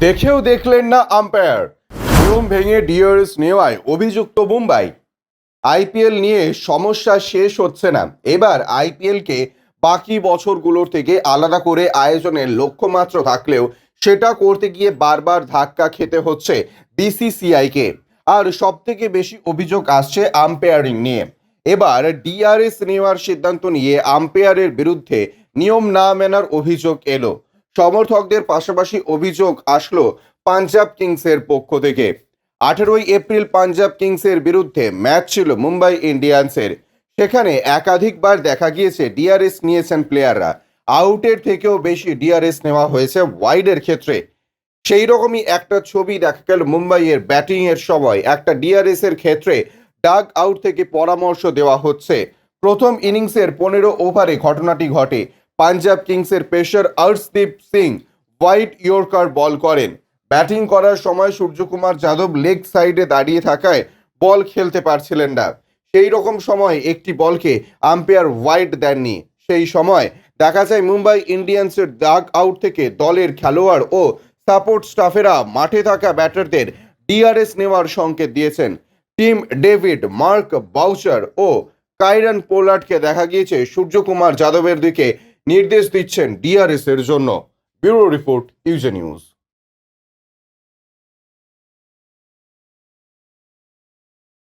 দেখেও দেখলেন না আম্পায়ার, নিয়ম ভেঙে ডিআরএস নেওয়ায় অভিযুক্ত মুম্বাই। আইপিএল নিয়ে সমস্যা শেষ হচ্ছে না। এবার আইপিএলকে বাকি বছরগুলোর থেকে আলাদা করে আয়োজনের লক্ষ্যমাত্র থাকলেও সেটা করতে গিয়ে বারবার ধাক্কা খেতে হচ্ছে বিসিসিআইকে। আর সব থেকে বেশি অভিযোগ আসছে আম্পায়ারিং নিয়ে। এবার ডিআরএস নেওয়ার সিদ্ধান্ত নিয়ে আম্পায়ারের বিরুদ্ধে নিয়ম না মেনার অভিযোগ এলো। সমর্থকদের পাশাপাশি অভিযোগ আসলো পাঞ্জাব কিংসের পক্ষ থেকে। 18ই এপ্রিল পাঞ্জাব কিংসের বিরুদ্ধে ম্যাচ ছিল মুম্বাই ইন্ডিয়ান্সের। সেখানে একাধিকবার দেখা গিয়েছে ডিআরএস নিয়েছেন প্লেয়াররা। আউটের থেকেও বেশি ডিআরএস নেওয়া হয়েছে ওয়াইডের ক্ষেত্রে। সেই রকমই একটা ছবি দেখা গেল মুম্বাইয়ের ব্যাটিংয়ের সময়। একটা ডিআরএস এর ক্ষেত্রে ডাগ আউট থেকে পরামর্শ দেওয়া হচ্ছে। প্রথম ইনিংসের 15 ওভারে ঘটনাটি ঘটে। পাঞ্জাব কিংসের pacer Arshdeep Singh white yorker bowl করেন। ব্যাটিং করার সময় সূর্যকুমার যাদব লেগ সাইডে দাঁড়িয়ে থাকায় বল খেলতে পারছিলেন না। সেই রকম সময় একটি বলকে আম্পায়ার হোয়াইট দেননি। সেই সময় দেখা যায় মুম্বাই ইন্ডিয়ান্সের ডাগ আউট থেকে দলের খেলোয়াড় ও সাপোর্ট স্টাফেরা মাঠে থাকা ব্যাটারদের ডিআরএস নেওয়ার সংকেত দিয়েছেন। টিম ডেভিড, মার্ক বাউচার ও কাইরন পোলার্ডকে দেখা গিয়েছে সূর্যকুমার যাদবের দিকে নির্দেশ দিচ্ছেন ডিআরএস এর জন্য। ব্যুরো রিপোর্ট, ইউজে নিউজ।